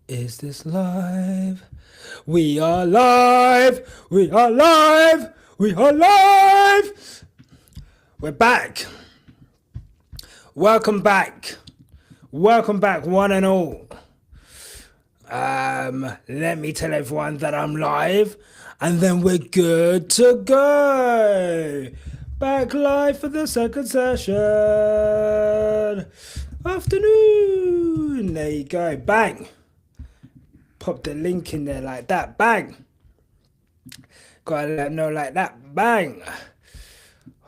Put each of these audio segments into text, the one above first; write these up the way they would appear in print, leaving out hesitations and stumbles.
Is this live? We are live! We are live! We are live! We're back. Welcome back. Welcome back, one and all. Let me tell everyone that I'm live, and then we're good to go. Back live for the second session. Afternoon. There you go. Bang. Pop the link in there like that. Bang. Gotta let them know like that. Bang.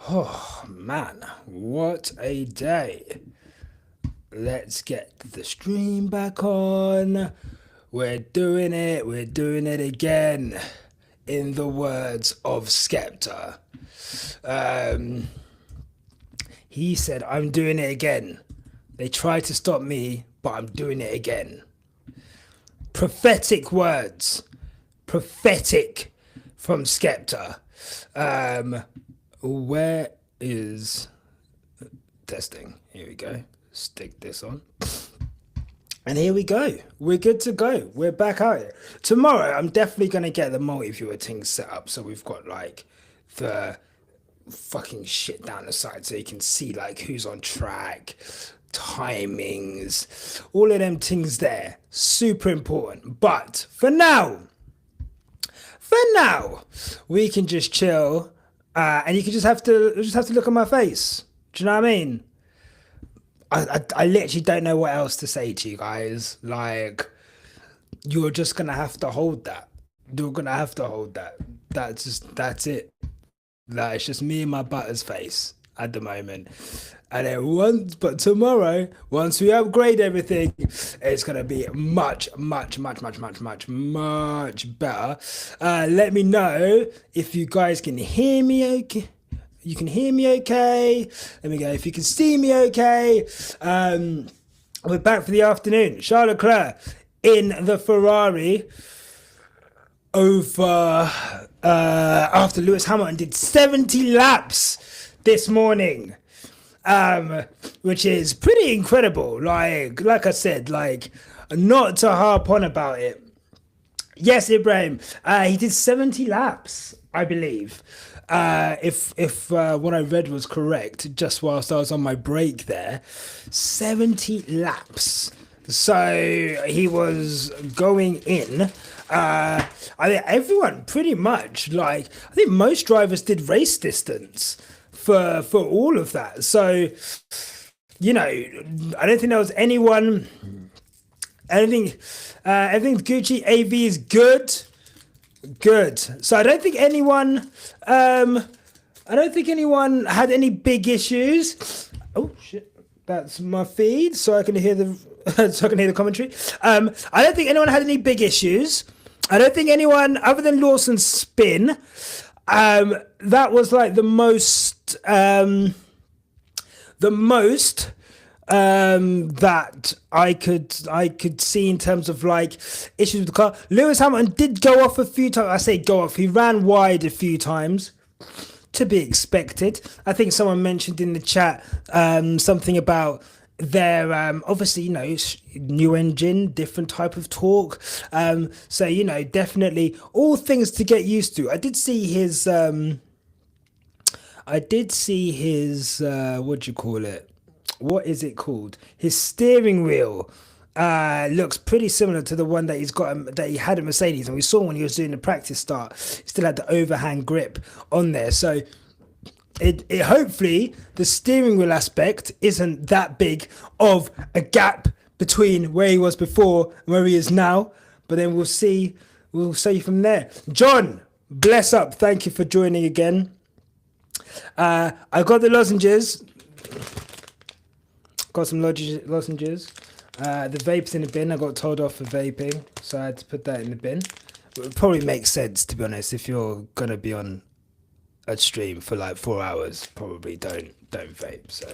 Oh, man. What a day. Let's get the stream back on. We're doing it. We're doing it again. In the words of Skepta. He said, I'm doing it again. They tried to stop me, but I'm doing it again. Prophetic words. Prophetic from Skepta. Where is testing? Here we go. Stick this on. And here we go. We're good to go. We're back out here. Tomorrow, I'm definitely going to get the multi-viewer thing set up. So we've got like the fucking shit down the side so you can see like who's on track, timings, all of them things there. Super important. But for now, we can just chill and you can just have to look at my face. Do you know what I mean? I literally don't know what else to say to you guys. Like, you're just gonna have to hold that. You're gonna have to hold that. That's it. Like, it's just me and my butter's face at the moment. And then tomorrow, once we upgrade everything, it's gonna be much better. Let me know if you guys can hear me okay. You can hear me okay. Let me go. If you can see me okay. We're back for the afternoon. Charles Leclerc in the Ferrari over after Lewis Hamilton did 70 laps this morning, which is pretty incredible. Like I said, like not to harp on about it. Yes, Ibrahim, he did 70 laps, I believe. If what I read was correct, just whilst I was on my break there, 70 laps. So he was going in. I think everyone pretty much, like, I think most drivers did race distance for all of that. So, you know, I don't think there was anyone. I think Gucci AV is good. Good. So I don't think anyone had any big issues. Oh shit. That's my feed, so I can hear the commentary. I don't think anyone had any big issues. I don't think anyone other than Lawson's spin. That was like the most that I could see in terms of like issues with the car. Lewis Hamilton did go off a few times. I say go off. He ran wide a few times, to be expected. I think someone mentioned in the chat something about their obviously, you know, new engine, different type of torque. So, you know, definitely all things to get used to. I did see his what do you call it? What is it called? His steering wheel looks pretty similar to the one that he had at Mercedes, and we saw when he was doing the practice start, he still had the overhand grip on there. So it hopefully the steering wheel aspect isn't that big of a gap between where he was before and where he is now. But then we'll see from there. John, bless up. Thank you for joining again. I got the lozenges. Got some lozenges. The vape's in the bin. I got told off for vaping, so I had to put that in the bin. It would probably make sense, to be honest, if you're gonna be on a stream for like 4 hours. Probably don't vape. So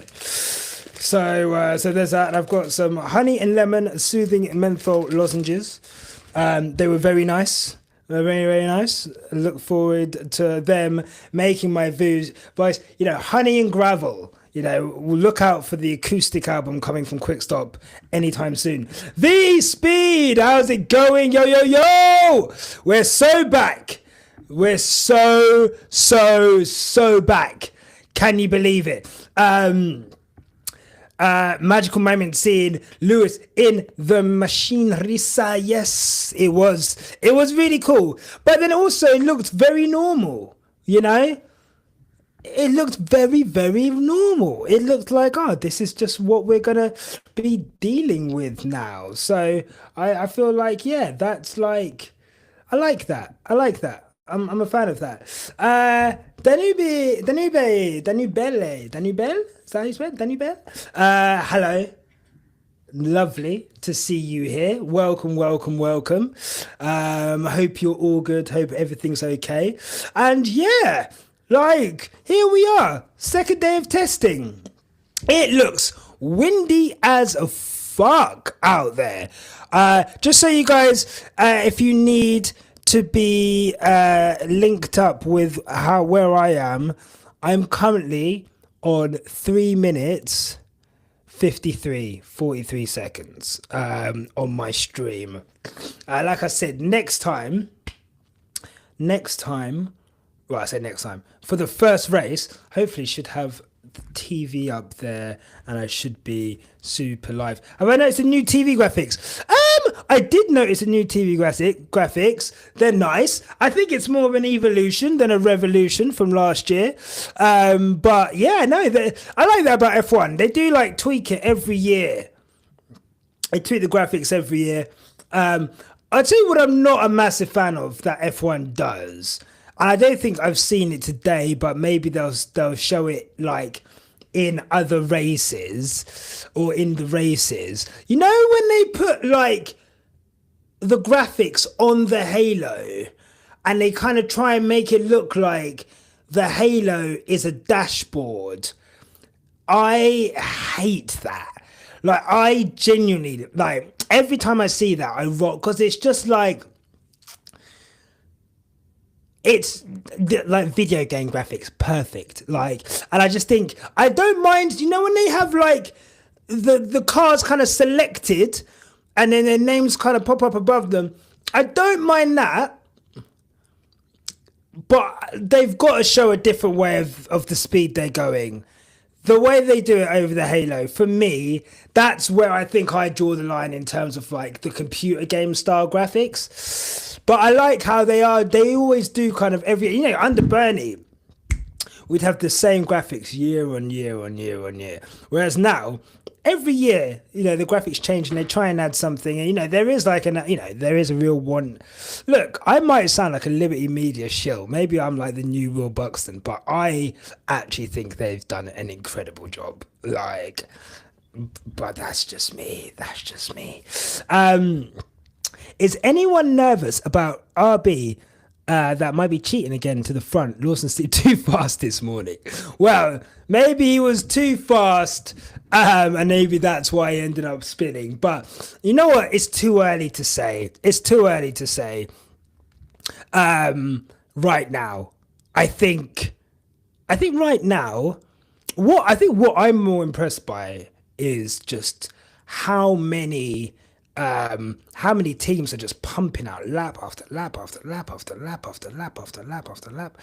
there's that. And I've got some honey and lemon soothing menthol lozenges. They were very nice. They're very, very nice. I look forward to them making my views. But, you know, honey and gravel. we'll look out for the acoustic album coming from Quickstop anytime soon. V Speed, how's it going? Yo, yo, yo! We're so back. We're so back. Can you believe it? Magical moment seeing Lewis in the machine Risa. Yes, it was really cool. But then also it looked very normal, It looked very, very normal. It looked like, this is just what we're gonna be dealing with now. So I feel like, that's like, I like that. I'm a fan of that. Danube. Is that how you spell it? Danube? Hello. Lovely to see you here. Welcome. I hope you're all good. Hope everything's okay. And here we are. Second day of testing. It looks windy as fuck out there. Just so you guys, if you need to be linked up with where I am, I'm currently on 3 minutes 43 seconds on my stream. Like I said, next time, well, I say next time, for the first race, hopefully should have the TV up there and I should be super live. Have I noticed the new TV graphics? I did notice the new TV graphics. They're nice. I think it's more of an evolution than a revolution from last year. But yeah, no, I like that about F1. They do tweak it every year. They tweak the graphics every year. I'll tell you what I'm not a massive fan of that F1 does. And I don't think I've seen it today, but maybe they'll show it in other races or in the races. When they put the graphics on the halo and they kind of try and make it look like the halo is a dashboard, I hate that. I genuinely, every time I see that, I rock, because it's just it's video game graphics, perfect. And I just think, I don't mind, when they have the cars kind of selected and then their names kind of pop up above them, I don't mind that, but they've got to show a different way of the speed they're going. The way they do it over the Halo, for me, that's where I think I draw the line in terms of the computer game style graphics. But I like how they always do kind of under Bernie, we'd have the same graphics year on year. Whereas now, every year, the graphics change and they try and add something. And, there is there is a real want. Look, I might sound like a Liberty Media shill. Maybe I'm like the new Will Buxton, but I actually think they've done an incredible job. But that's just me. Is anyone nervous about RB that might be cheating again to the front? Lawson stepped too fast this morning. Well, maybe he was too fast, and maybe that's why he ended up spinning. But you know what? It's too early to say. Right now, I think right now, what I'm more impressed by is just how many teams are just pumping out lap after lap after lap after lap after lap after lap after lap.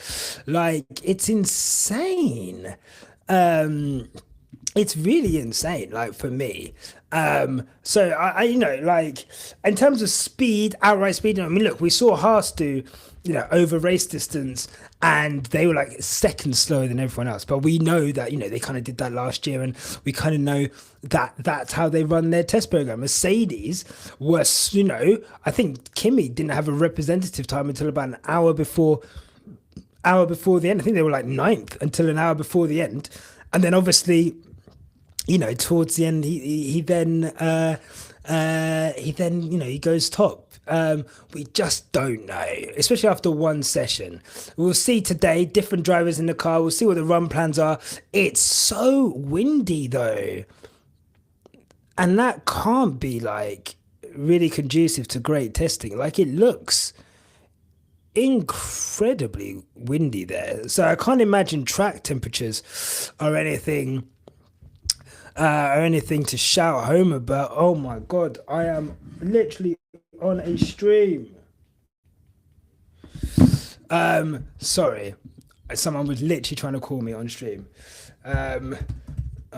It's insane. It's really insane, for me. So I in terms of speed, outright speed, look, we saw Haas do, over race distance, and they were seconds slower than everyone else. But we know that, they kind of did that last year, and we kind of know that that's how they run their test program. Mercedes was, I think Kimi didn't have a representative time until about an hour before the end. I think they were ninth until an hour before the end. And then obviously, towards the end, he then he goes top. We just don't know, especially after one session. We'll see today, different drivers in the car. We'll see what the run plans are. It's so windy though, and that can't be really conducive to great testing. It looks incredibly windy there, so I can't imagine track temperatures are anything or anything to shout home about. Oh my God, I am literally on a stream. Sorry, someone was literally trying to call me on stream. I'm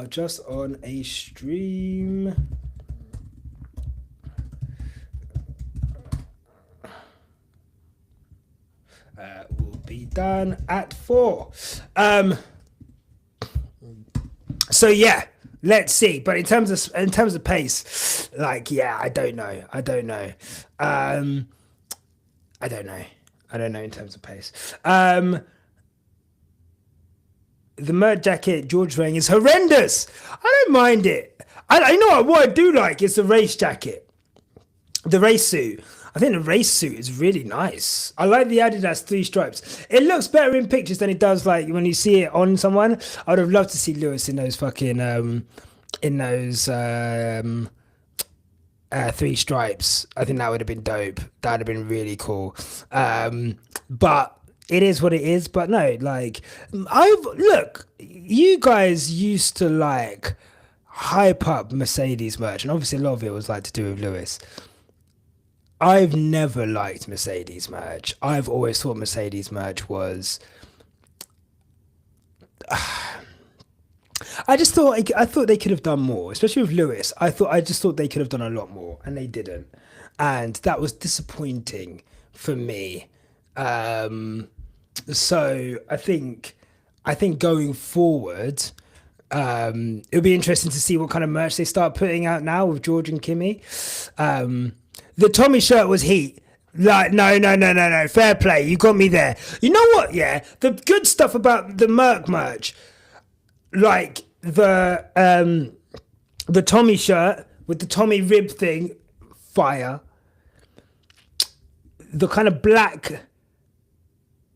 just on a stream. Will be done at 4. So yeah, let's see. But in terms of pace, like I don't know. I don't know in terms of pace. The merch jacket George wearing is horrendous. I don't mind it. You know what I do like is the race jacket, the race suit. I think the race suit is really nice. I like the Adidas 3 stripes. It looks better in pictures than it does like when you see it on someone. I would have loved to see Lewis in those fucking 3 stripes. I think that would have been dope. That would have been really cool. But it is what it is. But no, like look, you guys used to like hype up Mercedes merch, and obviously a lot of it was like to do with Lewis. I've never liked Mercedes merch. I've always thought Mercedes merch was. I thought they could have done more, especially with Lewis. I just thought they could have done a lot more, and they didn't, and that was disappointing for me. So I think going forward, it'll be interesting to see what kind of merch they start putting out now with George and Kimmy. The Tommy shirt was heat. Like, no. Fair play. You got me there. You know what? Yeah. The good stuff about the merch, like the Tommy shirt with the Tommy rib thing, fire. The kind of black,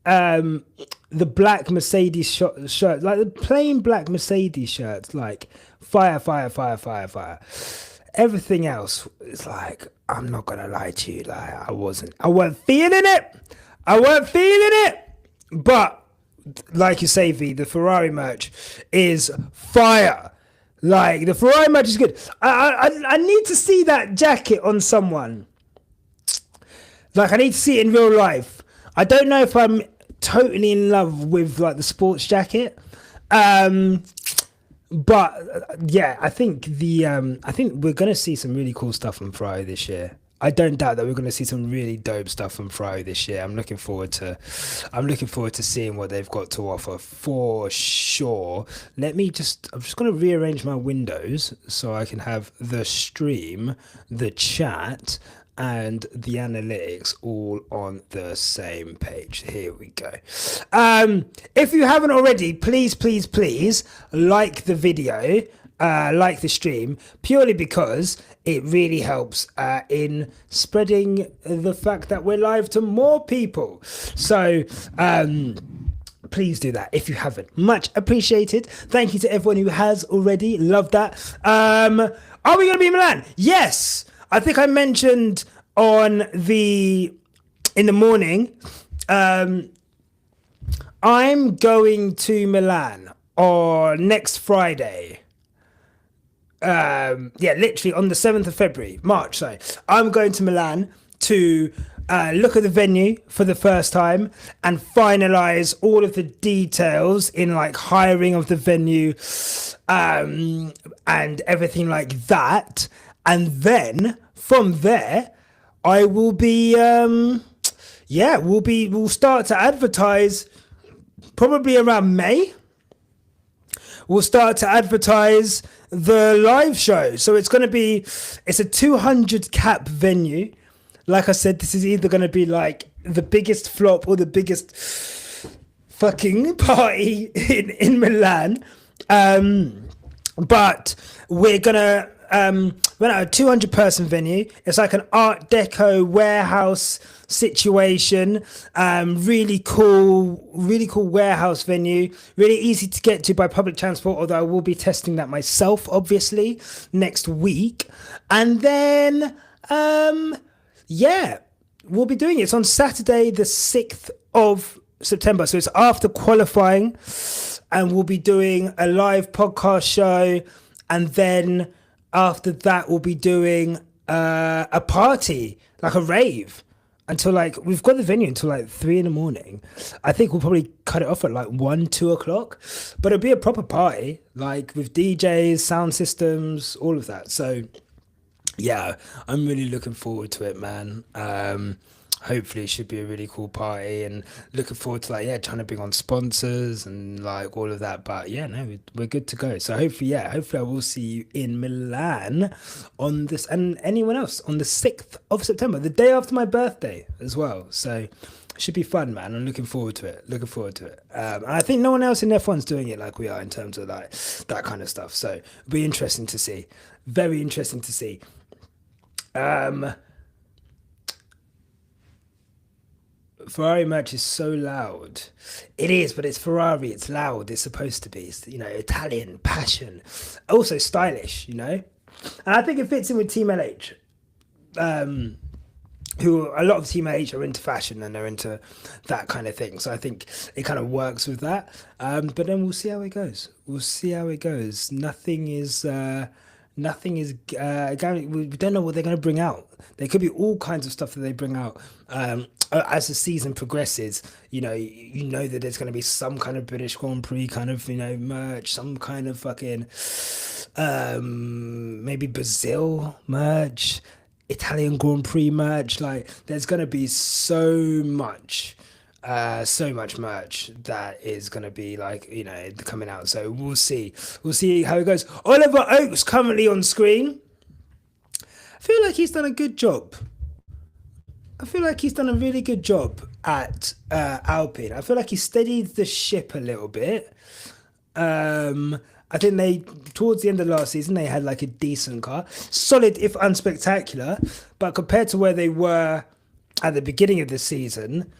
the black Mercedes shirt, like the plain black Mercedes shirts, like fire. Everything else is like, I'm not gonna lie to you, like I weren't feeling it. But like you say, V, the Ferrari merch is fire. Like the Ferrari merch is good. I need to see that jacket on someone. Like I need to see it in real life. I don't know if I'm totally in love with like the sports jacket. But yeah, I think we're gonna see some really cool stuff from Ferrari this year. I don't doubt that we're gonna see some really dope stuff from Ferrari this year. I'm looking forward to seeing what they've got to offer for sure. I'm just gonna rearrange my windows so I can have the stream, the chat, and the analytics all on the same page. Here we go. If you haven't already, please like the video, like the stream, purely because it really helps in spreading the fact that we're live to more people. So please do that if you haven't. Much appreciated. Thank you to everyone who has already. Love that. Are we going to be in Milan? Yes. I think I mentioned in the morning, I'm going to Milan on next Friday. Literally on the 7th of February, March, sorry. I'm going to Milan to look at the venue for the first time and finalize all of the details in like hiring of the venue and everything like that. And then from there, I will be, we'll start to advertise probably around May. We'll start to advertise the live show. So it's a 200 cap venue. Like I said, this is either going to be like the biggest flop or the biggest fucking party in Milan. But we're going to, we're at a 200 person venue. It's like an Art Deco warehouse situation. Really cool warehouse venue. Really easy to get to by public transport, although I will be testing that myself, obviously, next week. And then, we'll be doing it. It's on Saturday, the 6th of September. So it's after qualifying. And we'll be doing a live podcast show and then after that we'll be doing a party, like a rave, until like we've got the venue until like 3 in the morning. I think we'll probably cut it off at like 1, 2 o'clock, but it'll be a proper party, like with DJs, sound systems, all of that. So yeah, I'm really looking forward to it, man. Hopefully it should be a really cool party, and looking forward to like, yeah, trying to bring on sponsors and like all of that. But yeah, no, we're good to go. So hopefully, yeah, hopefully I will see you in Milan on this, and anyone else on the 6th of September, the day after my birthday as well. So should be fun, man. I'm looking forward to it. Looking forward to it. And I think no one else in F1's doing it like we are in terms of like that kind of stuff. So it'll be interesting to see. Very interesting to see. Um, Ferrari merch is so loud. It is, but it's Ferrari. It's loud. It's supposed to be. It's, Italian passion, also stylish. And I think it fits in with Team LH. Who a lot of Team LH are into fashion and they're into that kind of thing. So I think it kind of works with that. But then we'll see how it goes. We'll see how it goes. Nothing is we don't know what they're going to bring out. There could be all kinds of stuff that they bring out as the season progresses. You know that there's going to be some kind of British Grand Prix kind of merch, some kind of fucking maybe Brazil merch, Italian Grand Prix merch. Like there's going to be so much merch that is going to be like coming out. So we'll see how it goes. Oliver Oakes currently on screen. I feel like he's done a good job. I feel like he's done a really good job at Alpine. I feel like he steadied the ship a little bit. I think towards the end of last season, they had like a decent car. Solid, if unspectacular. But compared to where they were at the beginning of the season,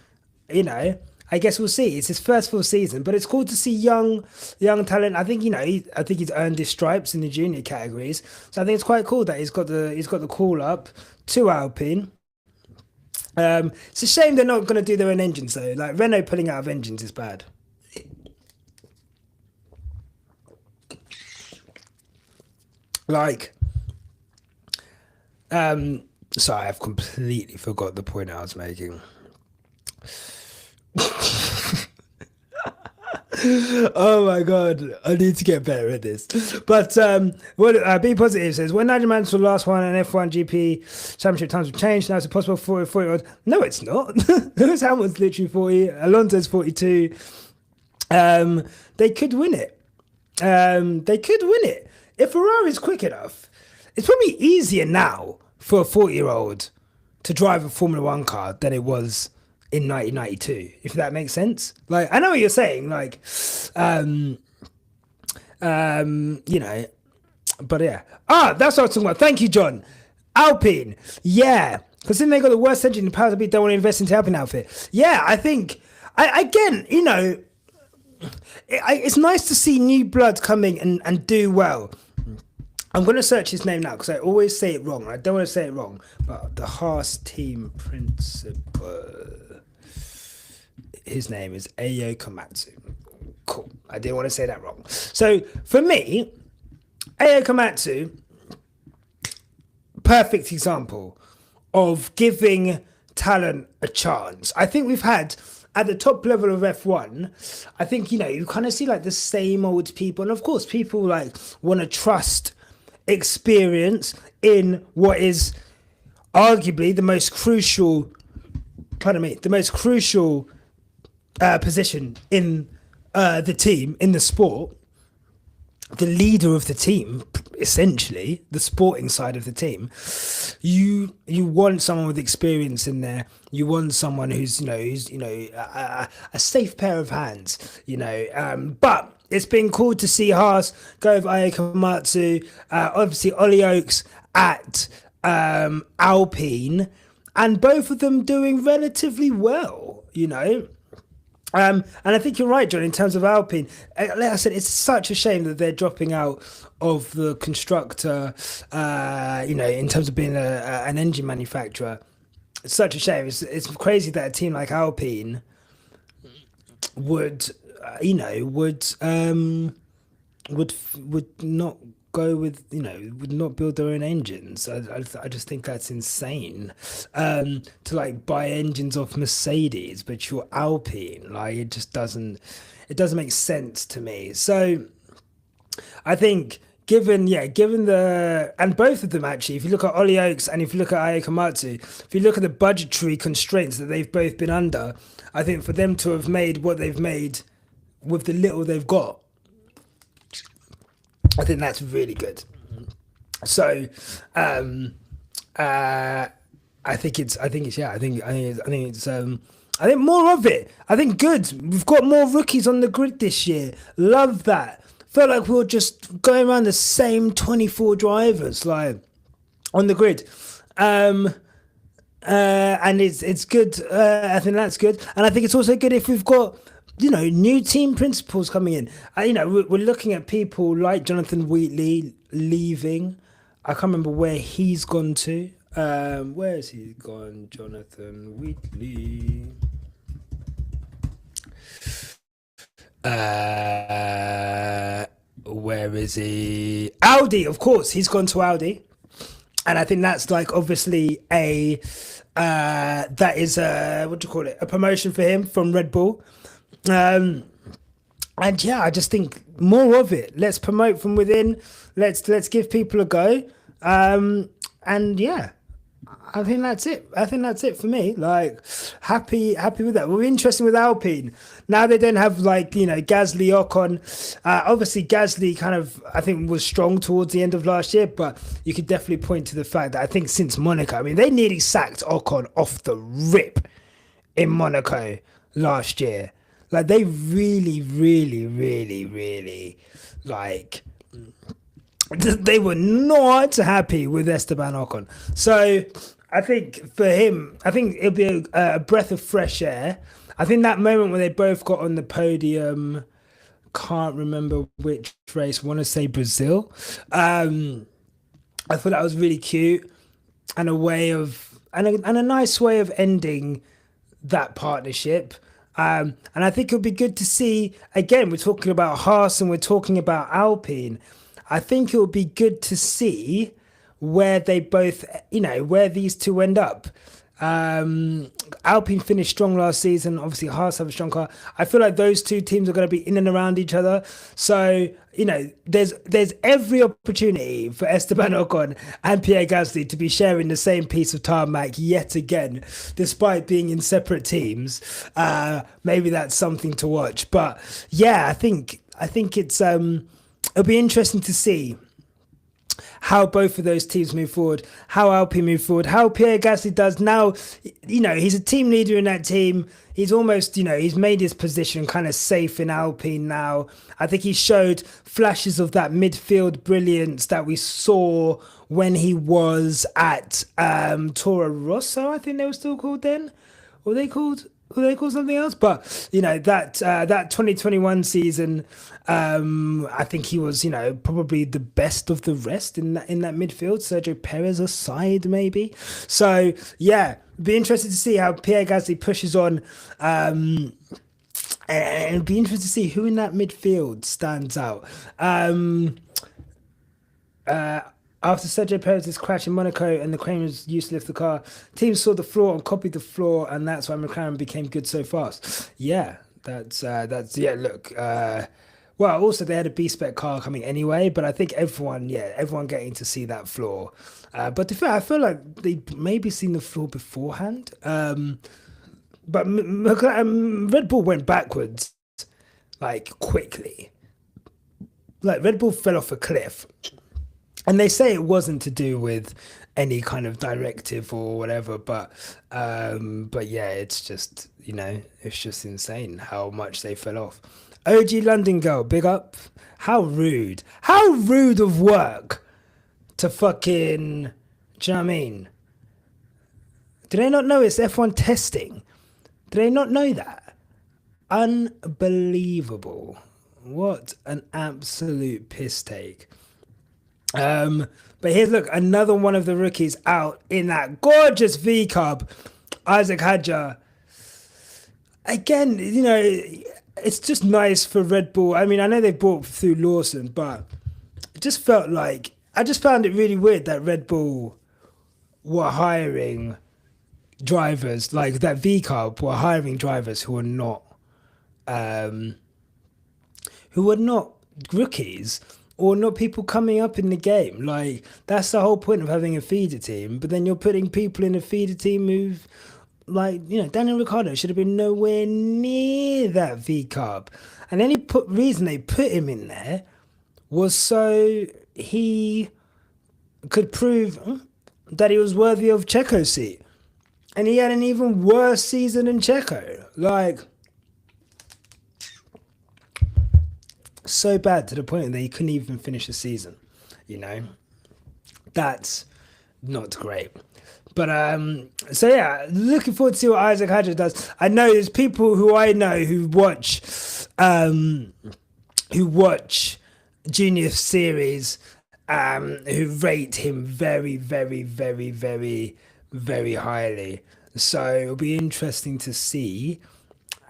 I guess we'll see. It's his first full season, but it's cool to see young talent. I think I think he's earned his stripes in the junior categories. So I think it's quite cool that he's got the call up to Alpine. It's a shame they're not going to do their own engines though. Like Renault pulling out of engines is bad. Like, sorry, I've completely forgot the point I was making. Oh my god, I need to get better at this. But Be Positive says, when Nigel Mansell last won an F1 GP championship, times have changed. Now it's a possible 40-year-old. No, it's not. Lewis Hamilton's literally 40. Alonso's 42. They could win it. If Ferrari's quick enough, it's probably easier now for a 40-year-old to drive a Formula One car than it was in 1992, if that makes sense. Like, I know what you're saying, like, but yeah. That's what I was talking about. Thank you, John. Alpine, yeah. Because then they got the worst engine in the powers that be, don't want to invest into Alpine outfit. Yeah, I think, it's nice to see new blood coming and do well. I'm going to search his name now because I always say it wrong. I don't want to say it wrong. But the Haas team principal, his name is Ayo Komatsu. Cool. I didn't want to say that wrong. So for me, Ayo Komatsu, perfect example of giving talent a chance. I think we've had at the top level of F1, I think, you kind of see like the same old people. And of course, people like want to trust experience in what is arguably the most crucial, position in the team, in the sport. The leader of the team, essentially, the sporting side of the team. You want someone with experience in there. You want someone who's a safe pair of hands. But it's been cool to see Haas go with Ayo Komatsu, obviously Ollie Oakes at Alpine, and both of them doing relatively well. And I think you're right, John, in terms of Alpine. Like I said, it's such a shame that they're dropping out of the constructor, in terms of being an engine manufacturer. It's such a shame. It's crazy that a team like Alpine would not go with, would not build their own engines. I just think that's insane. To like buy engines off Mercedes, but you're Alpine, like it doesn't make sense to me. So I think given the and both of them actually, if you look at Ollie Oaks and if you look at Ayaka Matsu, if you look at the budgetary constraints that they've both been under, I think for them to have made what they've made with the little they've got, I think that's really good. So, I think more of it. I think good. We've got more rookies on the grid this year. Love that. Felt like we were just going around the same 24 drivers, like on the grid. Um, and it's good. I think that's good, and I think it's also good if we've got new team principals coming in. We're looking at people like Jonathan Wheatley leaving. I can't remember where he's gone to. Where has he gone, Jonathan Wheatley? Where is he? Audi, of course, he's gone to Audi, and I think that's like obviously that is a what do you call it? A promotion for him from Red Bull. Um, and yeah, I just think more of it. Let's promote from within. Let's give people a go. And yeah, I think that's it. I think that's it for me. Like happy with that. We're interested with Alpine. Now they don't have like, Gasly, Ocon. Obviously Gasly kind of I think was strong towards the end of last year, but you could definitely point to the fact that I think since Monaco, I mean they nearly sacked Ocon off the rip in Monaco last year. Like they really, really, really, really like they were not happy with Esteban Ocon. So I think for him, I think it'll be a breath of fresh air. I think that moment when they both got on the podium, can't remember which race, want to say Brazil. I thought that was really cute and a way of and a nice way of ending that partnership. And I think it'll be good to see again. We're talking about Haas and we're talking about Alpine. I think it would be good to see where they both, where these two end up. Alpine finished strong last season. Obviously, Haas have a strong car. I feel like those two teams are going to be in and around each other. So, there's every opportunity for Esteban Ocon and Pierre Gasly to be sharing the same piece of tarmac yet again, despite being in separate teams. Maybe that's something to watch. But yeah, I think it'll be interesting to see how both of those teams move forward, how Alpine move forward, how Pierre Gasly does now. He's a team leader in that team. He's almost, he's made his position kind of safe in Alpine now. I think he showed flashes of that midfield brilliance that we saw when he was at Toro Rosso, I think they were still called then. Were they called something else? But that 2021 season, I think he was probably the best of the rest in that midfield. Sergio Perez aside, maybe. So yeah, be interested to see how Pierre Gasly pushes on, and it'd be interesting to see who in that midfield stands out. After Sergio Perez's crash in Monaco and the Cranes used to lift the car, teams saw the flaw and copied the flaw, and that's why McLaren became good so fast. Yeah, that's yeah. Look, well, also they had a B-spec car coming anyway, but I think everyone getting to see that flaw. But to be fair, I feel like they'd maybe seen the flaw beforehand. But Red Bull went backwards like quickly. Like Red Bull fell off a cliff. And they say it wasn't to do with any kind of directive or whatever, but yeah, it's just it's just insane how much they fell off. OG London girl, big up. How rude of work to fucking. Do you know what I mean? Do they not know it's F1 testing? Do they not know that? Unbelievable! What an absolute piss take. But here's look, another one of the rookies out in that gorgeous V Cub, Isaac Hadjar. Again, it's just nice for Red Bull. I mean, I know they bought through Lawson, but it just felt like I just found it really weird that Red Bull were hiring drivers like that. V Carb were hiring drivers um, who were not rookies or not people coming up in the game. Like that's the whole point of having a feeder team. But then you're putting people in a feeder team who've like Daniel Ricciardo should have been nowhere near that V Carb, and the only reason they put him in there was so he could prove that he was worthy of Checo's seat, and he had an even worse season than Checo. Like so bad to the point that he couldn't even finish the season. You know, that's not great. But so yeah, looking forward to see what Isaac Hadjar does. I know there's people who I know who watch Junior Series, who rate him very, very, very, very, very highly. So it'll be interesting to see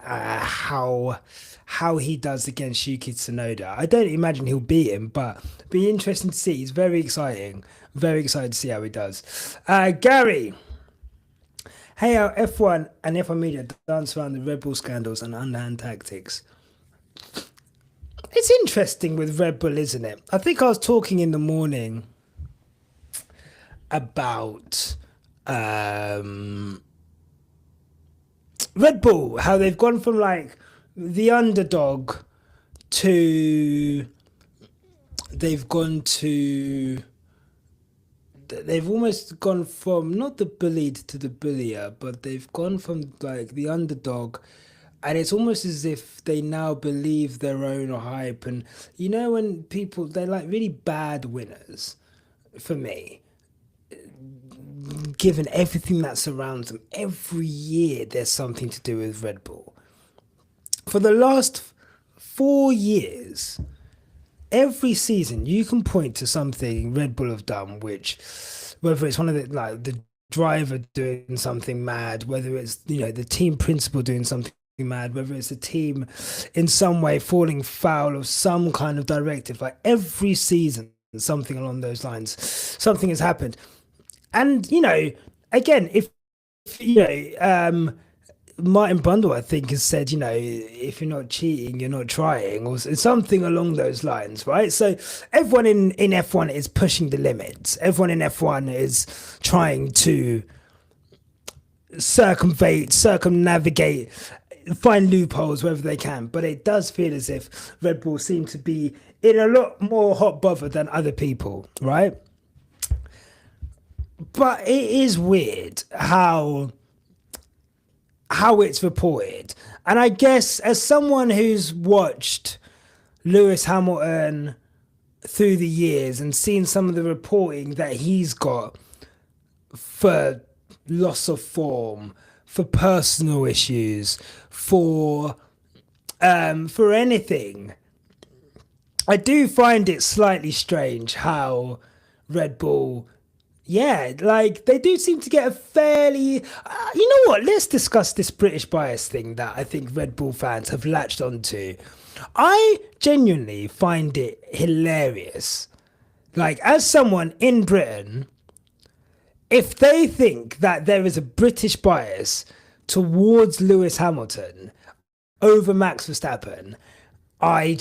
how he does against Yuki Tsunoda. I don't imagine he'll beat him, but it'll be interesting to see. He's very exciting. Very excited to see how he does. Gary, hey, how F1 and F1 media dance around the Red Bull scandals and underhand tactics. It's interesting with Red Bull, isn't it? I think I was talking in the morning about Red Bull, how they've gone from like the underdog to they've almost gone from not the bullied to the bullier, but they've gone from like the underdog, and it's almost as if they now believe their own hype. And when people, they're like really bad winners for me, given everything that surrounds them. Every year there's something to do with Red Bull. For the last 4 years, every season you can point to something Red Bull have done, which whether it's one of the driver doing something mad, whether it's the team principal doing something mad, whether it's a team in some way falling foul of some kind of directive, like every season something along those lines, something has happened. And again, if Martin Brundle, I think, has said, if you're not cheating, you're not trying, or something along those lines, right? So everyone in F1 is pushing the limits. Everyone in F1 is trying to circumnavigate, find loopholes wherever they can. But it does feel as if Red Bull seem to be in a lot more hot bother than other people, right? But it is weird how it's reported. And I guess as someone who's watched Lewis Hamilton through the years and seen some of the reporting that he's got for loss of form, for personal issues, for anything, I do find it slightly strange how Red Bull, like they do seem to get a fairly, you know what, let's discuss this British bias thing that I think Red Bull fans have latched onto. I genuinely find it hilarious. Like, as someone in Britain, if they think that there is a British bias towards Lewis Hamilton over Max Verstappen, I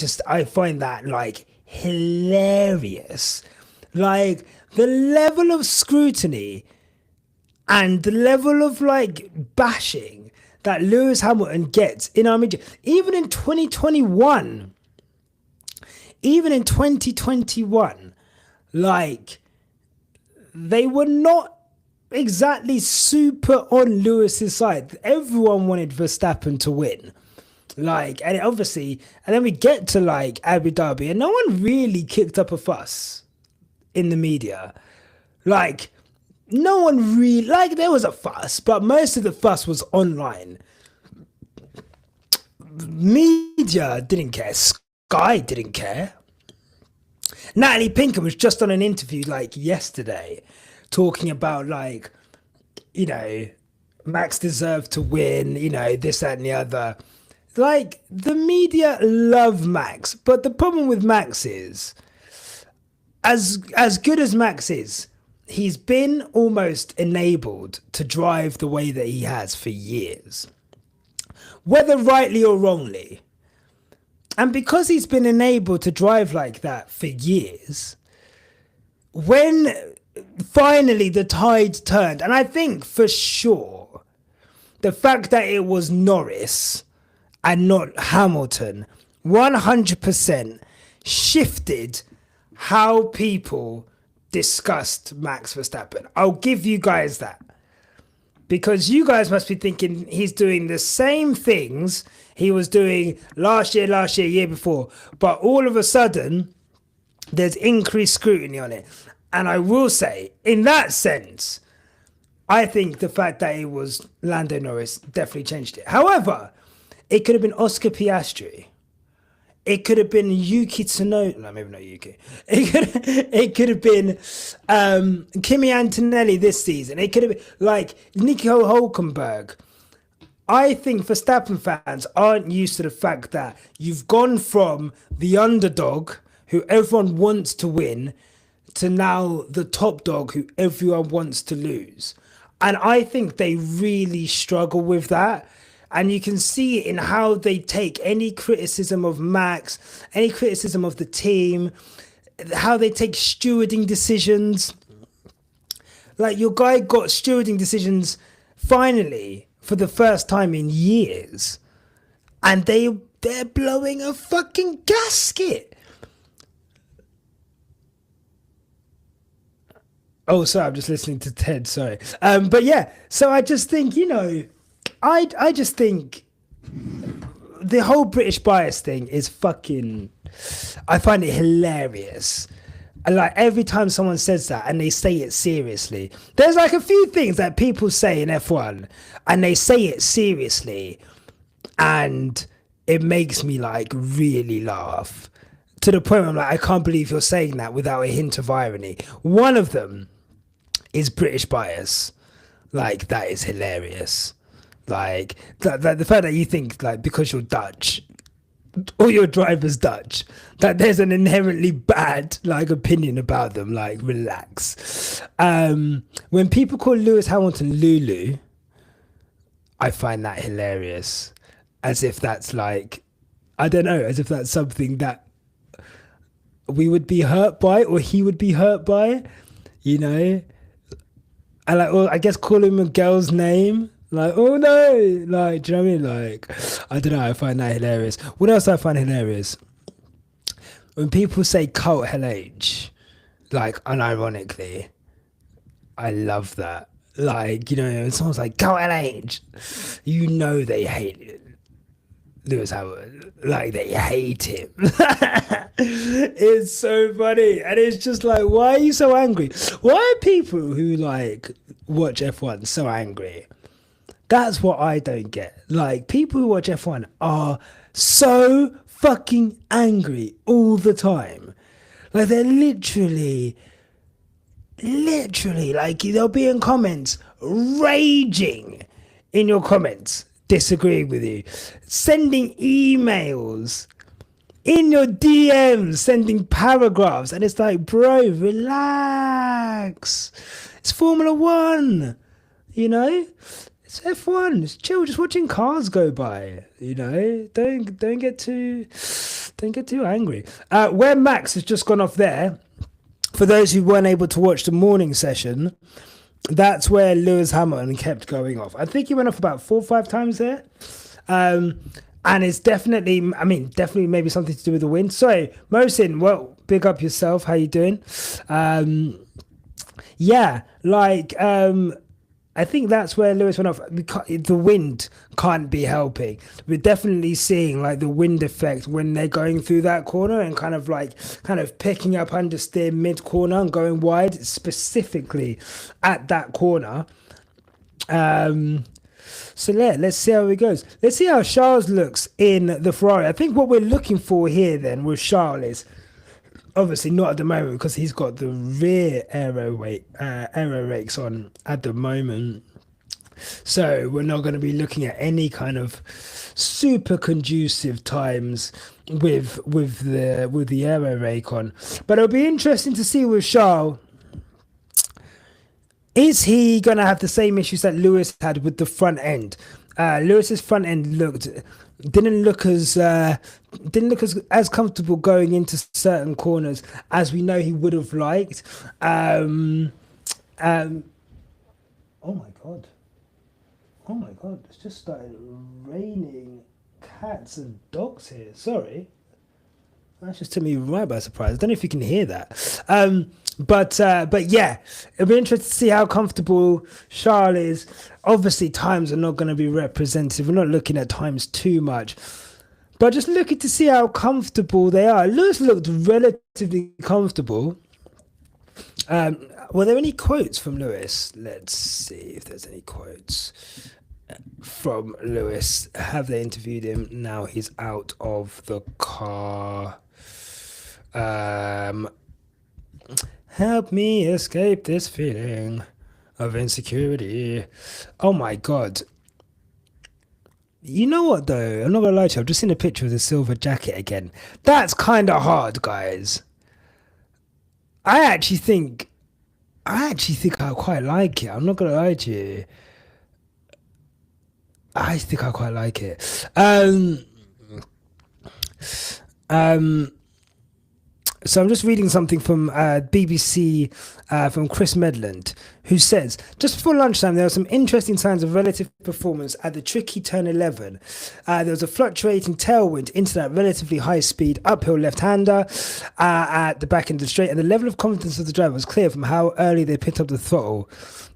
find that like hilarious. Like, the level of scrutiny and the level of like bashing that Lewis Hamilton gets in our media, even in 2021, like they were not exactly super on Lewis's side. Everyone wanted Verstappen to win. Like, and obviously, and then we get to like Abu Dhabi and no one really kicked up a fuss in the media. Like, no one really, like, there was a fuss, but most of the fuss was online. Media didn't care. Sky didn't care. Natalie Pinkham was just on an interview like yesterday talking about like, Max deserved to win, this, that and the other. Like, the media love Max, but the problem with Max is as good as Max is, he's been almost enabled to drive the way that he has for years, whether rightly or wrongly. And because he's been enabled to drive like that for years, when finally the tide turned, and I think for sure the fact that it was Norris and not Hamilton 100% shifted how people discussed Max Verstappen. I'll give you guys that. Because you guys must be thinking he's doing the same things he was doing last year, year before. But all of a sudden, there's increased scrutiny on it. And I will say, in that sense, I think the fact that it was Lando Norris definitely changed it. However, it could have been Oscar Piastri. It could have been Yuki Tsunoda. No, maybe not Yuki. It could have been Kimi Antonelli this season. It could have been like Nico Hülkenberg. I think Verstappen fans aren't used to the fact that you've gone from the underdog who everyone wants to win to now the top dog who everyone wants to lose. And I think they really struggle with that. And you can see it in how they take any criticism of Max, any criticism of the team, how they take stewarding decisions. Like your guy got stewarding decisions finally for the first time in years. And they're blowing a fucking gasket. Oh, sorry, I'm just listening to Ted, sorry. But yeah, so I just think, I just think the whole British bias thing is fucking... I find it hilarious. And like every time someone says that and they say it seriously, there's like a few things that people say in F1 and they say it seriously and it makes me like really laugh to the point where I'm like, I can't believe you're saying that without a hint of irony. One of them is British bias. Like, that is hilarious. Like, the fact that you think, like, because you're Dutch, or your driver's Dutch, that there's an inherently bad, like, opinion about them. Like, relax. When people call Lewis Hamilton Lulu, I find that hilarious. As if that's, like, I don't know, as if that's something that we would be hurt by, or he would be hurt by, And, like, well, I guess call him a girl's name. Like, oh no, like, do you know what I mean? Like, I don't know, I find that hilarious. What else I find hilarious? When people say cult LH, like, unironically, I love that. Like, when someone's like, cult LH, they hate it. Lewis Hamilton, like, they hate him. It's so funny. And it's just like, why are you so angry? Why are people who, like, watch F1 so angry? That's what I don't get. Like, people who watch F1 are so fucking angry all the time. Like, they're literally, like, they'll be in comments raging in your comments, disagreeing with you, sending emails, in your DMs, sending paragraphs. And it's like, bro, relax. It's Formula One, It's F1. It's chill. Just watching cars go by. Don't get too angry. Where Max has just gone off there, for those who weren't able to watch the morning session, that's where Lewis Hamilton kept going off. I think he went off about 4 or 5 times there. And it's definitely maybe something to do with the wind. Sorry, Mohsin, well, big up yourself. How you doing? I think that's where Lewis went off. The wind can't be helping. We're definitely seeing like the wind effect when they're going through that corner and kind of picking up understeer mid corner and going wide, specifically at that corner. So yeah, let's see how it goes. Let's see how Charles looks in the Ferrari. I think what we're looking for here then with Charles is obviously not at the moment because he's got the rear aero rakes on at the moment. So we're not going to be looking at any kind of super conducive times with the aero rake on. But it'll be interesting to see with Charles. Is he going to have the same issues that Lewis had with the front end? Lewis's front end didn't look as comfortable going into certain corners as we know he would have liked. Um, oh my god! Oh my god! It's just started raining cats and dogs here. Sorry. That just took me right by surprise. I don't know if you can hear that. But yeah, it'll be interesting to see how comfortable Charles is. Obviously, times are not going to be representative. We're not looking at times too much, but just looking to see how comfortable they are. Lewis looked relatively comfortable. Were there any quotes from Lewis? Let's see if there's any quotes from Lewis. Have they interviewed him? Now he's out of the car. Help me escape this feeling of insecurity. Oh my god. You know what though? I'm not gonna lie to you. I've just seen a picture of the silver jacket again. That's kind of hard, guys. I actually think, I quite like it. I'm not gonna lie to you. I think I quite like it. Um, So I'm just reading something from BBC from Chris Medland, who says, just before lunchtime, there were some interesting signs of relative performance at the tricky turn 11. There was a fluctuating tailwind into that relatively high-speed uphill left-hander at the back end of the straight, and the level of confidence of the driver was clear from how early they picked up the throttle.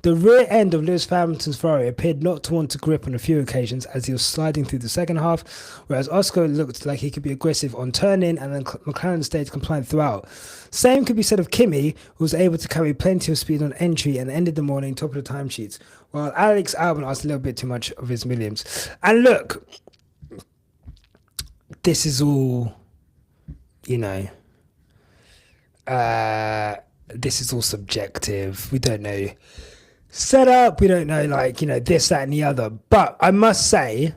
The rear end of Lewis Hamilton's Ferrari appeared not to want to grip on a few occasions as he was sliding through the second half, whereas Oscar looked like he could be aggressive on turn-in, and then McLaren stayed compliant throughout. Same could be said of Kimi, who was able to carry plenty of speed on entry and ended the morning top of the timesheets, while Alex Albon asked a little bit too much of his Williams. And look, this is all, you know, this is all subjective. We don't know setup, we don't know, like, you know, this, that, and the other. But I must say,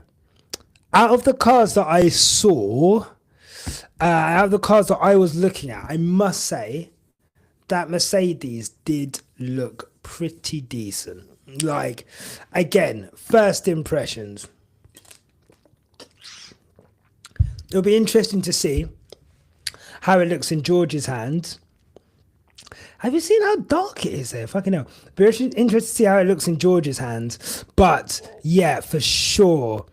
out of the cars that I saw, out of the cars that I was looking at, I must say that Mercedes did look pretty decent. Like, again, first impressions. It'll be interesting to see how it looks in George's hands. Have you seen how dark it is there? Fucking hell. Very interesting to see how it looks in George's hands. But yeah, for sure,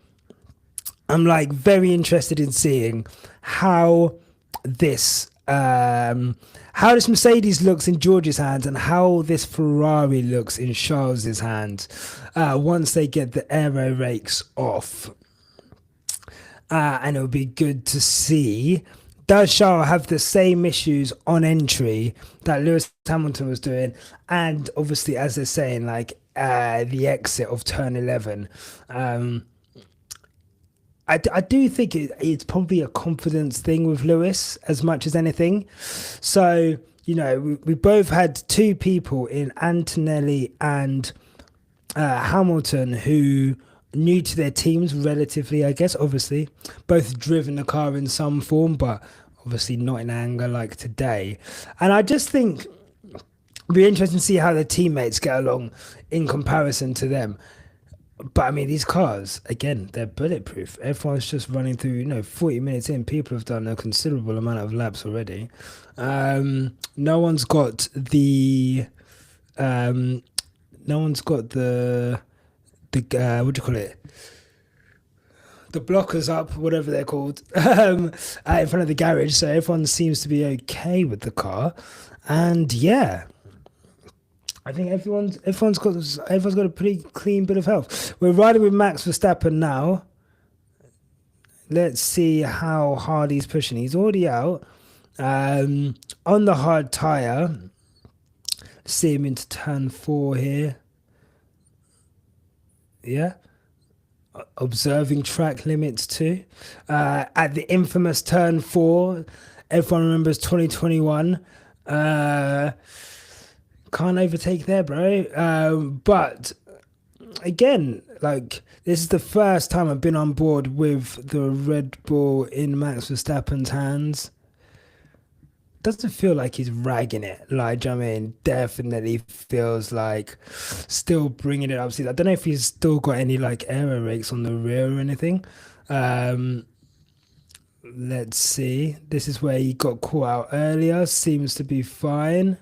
I'm like very interested in seeing how this Mercedes looks in George's hands and how this Ferrari looks in Charles's hands once they get the aero rakes off. And it'll be good to see, does Charles have the same issues on entry that Lewis Hamilton was doing? And obviously, as they're saying, like the exit of turn 11. I do think it's probably a confidence thing with Lewis as much as anything. So, you know, we both had two people in Antonelli and Hamilton who new to their teams relatively, I guess, obviously. Both driven the car in some form, but obviously not in anger like today. And I just think it'll be interesting to see how their teammates get along in comparison to them. But I mean, these cars, again, they're bulletproof. Everyone's just running through, you know, 40 minutes in. People have done a considerable amount of laps already. No one's got the what do you call it? The blockers up, whatever they're called, in front of the garage. So everyone seems to be okay with the car. And yeah, I think everyone's got a pretty clean bit of health. We're riding with Max Verstappen now. Let's see how hard he's pushing. He's already out on the hard tire. See him into turn 4 here. Yeah. Observing track limits too. At the infamous turn 4, everyone remembers 2021. Can't overtake there, bro. But again, like this is the first time I've been on board with the Red Bull in Max Verstappen's hands. Doesn't feel like he's ragging it. Like, do you know what I mean? Definitely feels like still bringing it up. See, I don't know if he's still got any like error rates on the rear or anything. Um, let's see. This is where he got caught out earlier. Seems to be fine.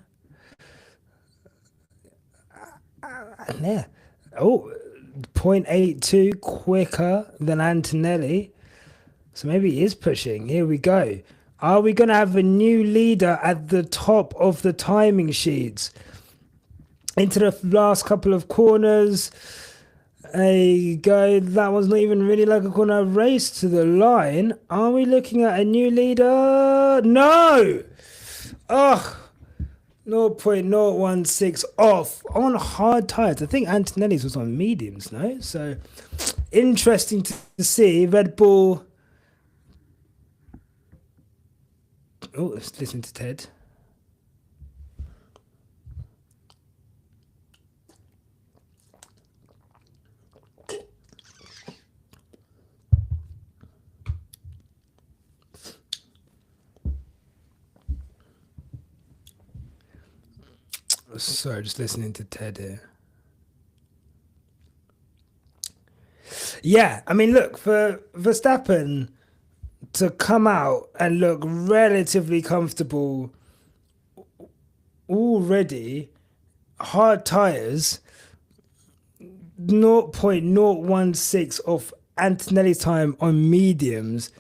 And yeah. Oh, 0.82 quicker than Antonelli. So maybe he is pushing. Here we go. Are we going to have a new leader at the top of the timing sheets? Into the last couple of corners. There you go. That was not even really like a corner race to the line. Are we looking at a new leader? No! Ugh. 0.016 off on hard tyres. I think Antonelli's was on mediums, no? So interesting to see. Red Bull. Oh, let's listen to Ted. Sorry, just listening to Ted here. Yeah, I mean, look, for Verstappen to come out and look relatively comfortable already, hard tyres, 0.016 off Antonelli's time on mediums,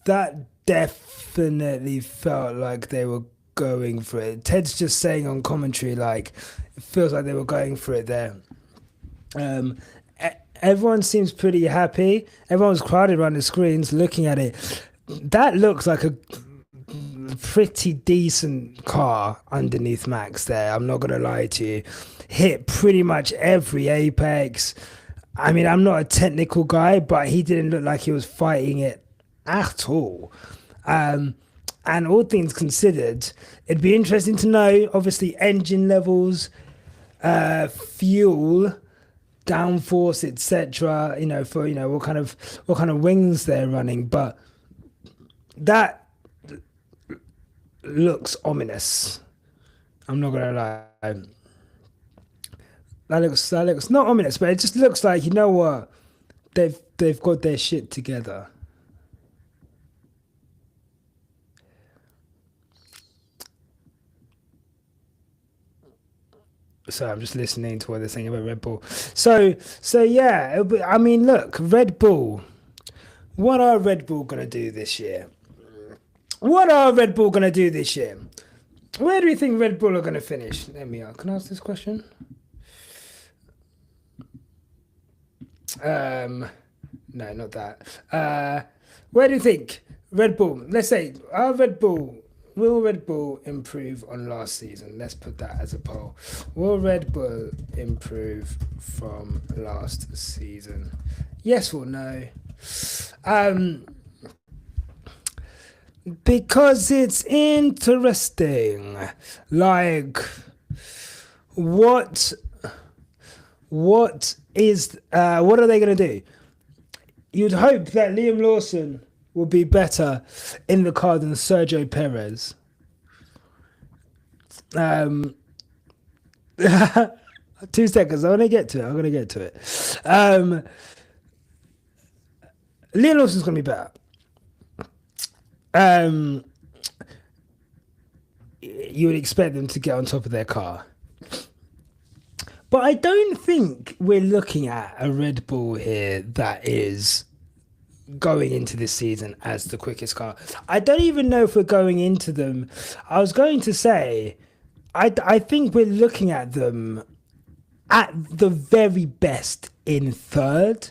that definitely felt like they were going for it. Ted's just saying on commentary, like, it feels like they were going for it there. Everyone seems pretty happy. Everyone's crowded around the screens looking at it. That looks like a pretty decent car underneath Max there. I'm not going to lie to you. Hit pretty much every apex. I mean, I'm not a technical guy, but he didn't look like he was fighting it at all. And all things considered, it'd be interesting to know, obviously, engine levels, fuel, downforce, etc. You know, for what kind of wings they're running, but that looks ominous. I'm not gonna lie. That looks not ominous, but it just looks like, you know what, they've got their shit together. So I'm just listening to what they're saying about Red Bull. So yeah, I mean, look, Red Bull. What are Red Bull gonna do this year? What are Red Bull gonna do this year? Where do we think Red Bull are gonna finish? Let me Can I ask this question? No, not that. Where do you think Red Bull? Let's say, will Red Bull improve on last season? Let's put that as a poll. Will Red Bull improve from last season? Yes or no? Because it's interesting. Like, what are they going to do? You'd hope that Liam Lawson will be better in the car than Sergio Perez. 2 seconds. I'm gonna get to it. Liam Lawson's gonna be better. You would expect them to get on top of their car. But I don't think we're looking at a Red Bull here that is going into this season as the quickest car. I don't even know if we're going into them. I was going to say, I think we're looking at them at the very best in third.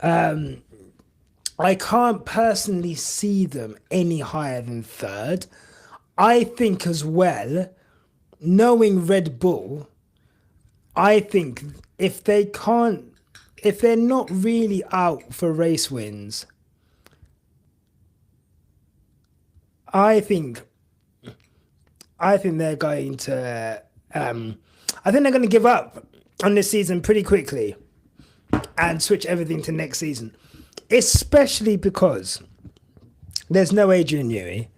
I can't personally see them any higher than third. I think as well, knowing Red Bull, I think if they're not really out for race wins, I think they're going to I think they're going to give up. on this season pretty quickly and switch everything to next season, especially because there's no Adrian Newey.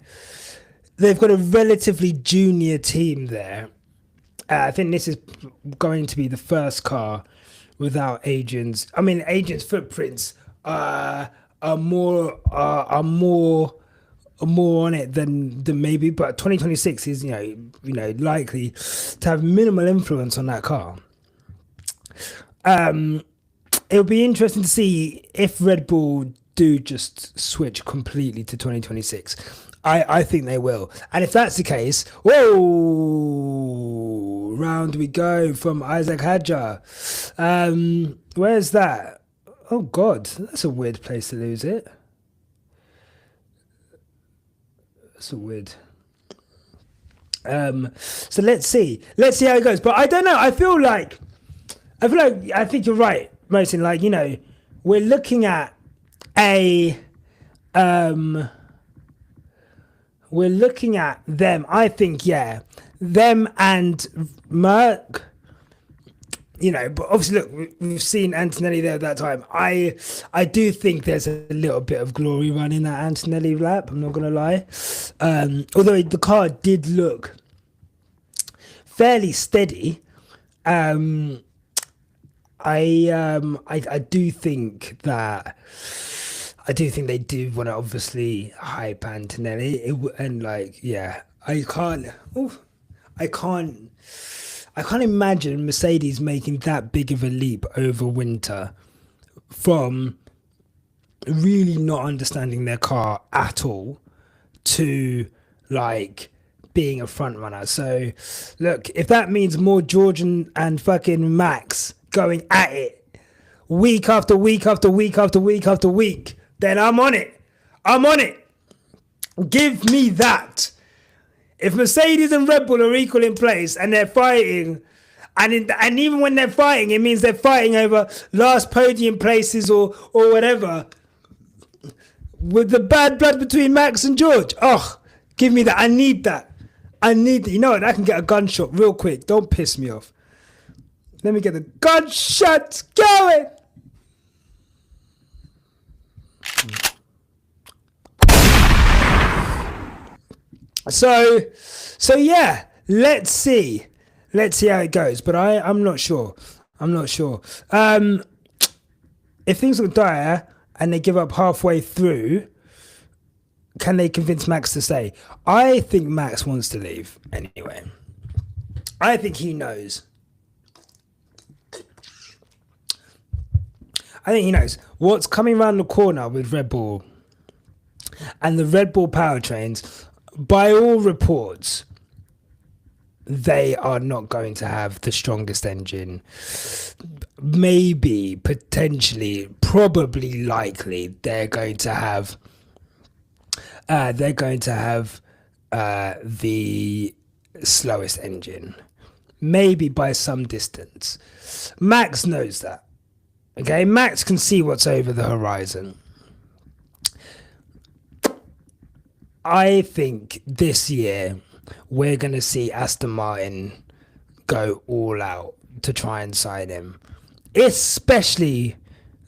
They've got a relatively junior team there. I think this is going to be the first car without Adrian's. I mean, Adrian's footprints are more on it than maybe, but 2026 is you know likely to have minimal influence on that car. It'll be interesting to see if Red Bull do just switch completely to 2026. I think they will. And if that's the case, whoa, round we go from Isaac Hadjar. Where's that? Oh, God, that's a weird place to lose it. That's a weird... so let's see how it goes. But I don't know. I think you're right, Mohsin. Like, you know, we're looking at we're looking at them. I think, yeah, them and Merck. You know, but obviously, look, we've seen Antonelli there at that time. I do think there's a little bit of glory run in that Antonelli lap. I'm not gonna lie. Although the car did look fairly steady. I do think they do want to obviously hype Antonelli. I can't imagine Mercedes making that big of a leap over winter from really not understanding their car at all to like being a front runner. So look, if that means more George and fucking Max going at it week after week after week after week after week, then I'm on it. Give me that. If Mercedes and Red Bull are equal in place and they're fighting, and even when they're fighting, it means they're fighting over last podium places or whatever, with the bad blood between Max and George, give me that. I need that. You know what? I can get a gunshot real quick. Don't piss me off. Let me get the gunshots going. So yeah, let's see how it goes. But I'm not sure. If things look dire and they give up halfway through, can they convince Max to stay? I think Max wants to leave anyway. I think he knows. What's coming around the corner with Red Bull and the Red Bull powertrains. By all reports, they are not going to have the strongest engine. Maybe, potentially, probably, likely, they're going to have the slowest engine. Maybe by some distance. Max knows that. Okay, Max can see what's over the horizon. I think this year we're going to see Aston Martin go all out to try and sign him. Especially,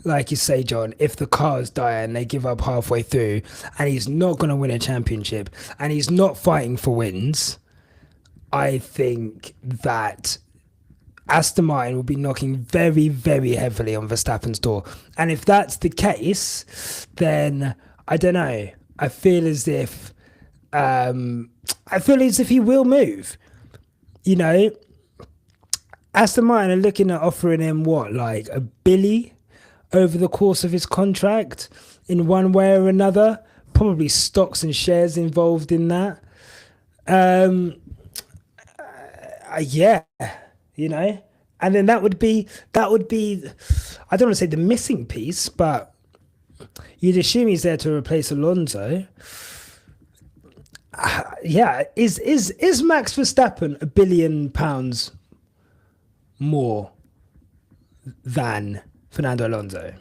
like you say, John, if the cars die and they give up halfway through and he's not going to win a championship and he's not fighting for wins, I think that Aston Martin will be knocking very, very heavily on Verstappen's door. And if that's the case, then I don't know. I feel as if he will move. You know, Aston Martin are looking at offering him like $1 billion over the course of his contract in one way or another. Probably stocks and shares involved in that. Yeah, you know, and then that would be I don't want to say the missing piece, but you'd assume he's there to replace Alonso. Yeah, is Max Verstappen £1 billion more than Fernando Alonso?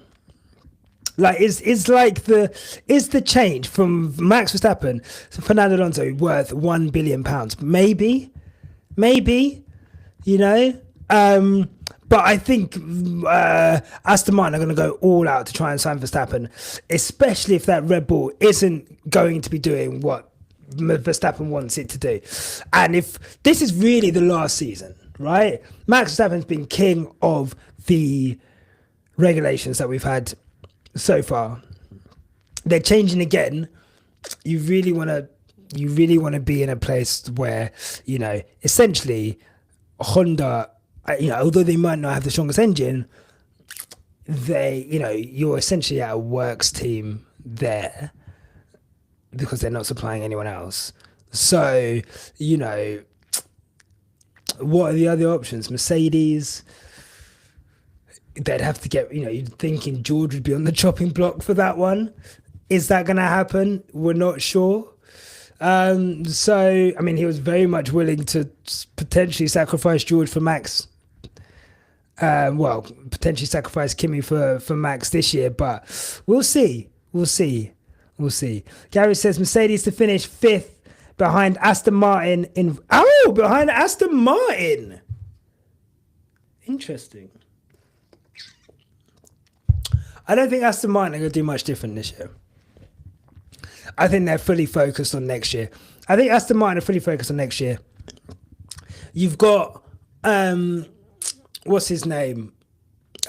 Like, is the change from Max Verstappen to Fernando Alonso worth £1 billion? Maybe, you know. But I think Aston Martin are going to go all out to try and sign Verstappen, especially if that Red Bull isn't going to be doing what Verstappen wants it to do. And if this is really the last season, right? Max Verstappen's been king of the regulations that we've had so far. They're changing again. You really want to be in a place where, essentially Honda, although they might not have the strongest engine, you're essentially at a works team there because they're not supplying anyone else. So, what are the other options? Mercedes, they'd have to get, you're thinking George would be on the chopping block for that one. Is that going to happen? We're not sure. So, I mean, he was very much willing to potentially sacrifice George for Max. Potentially sacrifice Kimi for Max this year, but we'll see. We'll see. Gary says Mercedes to finish 5th behind Aston Martin behind Aston Martin. Interesting. I don't think Aston Martin are going to do much different this year. I think they're fully focused on next year. I think Aston Martin are fully focused on next year. You've got, what's his name?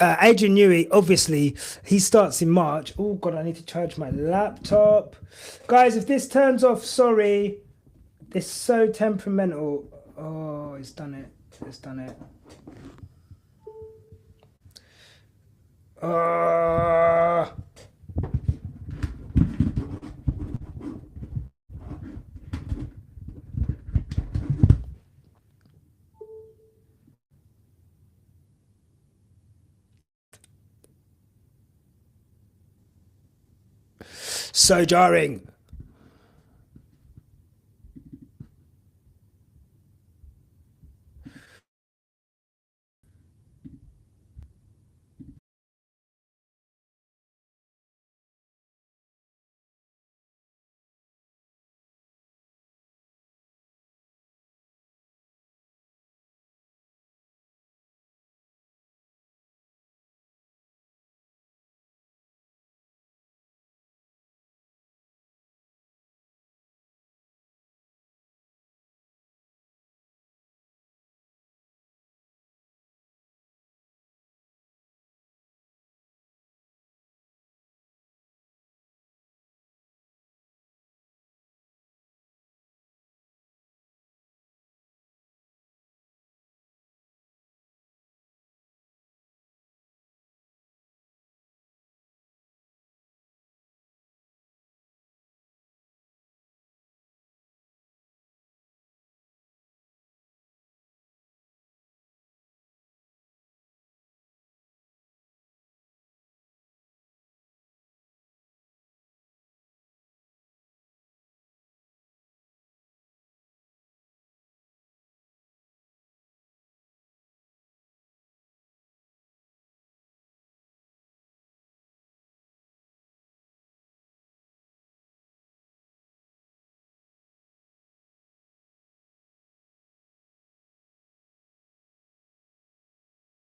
Adrian Newey, obviously, he starts in March. Oh, God, I need to charge my laptop. Guys, if this turns off, sorry. It's so temperamental. Oh, it's done it. So jarring.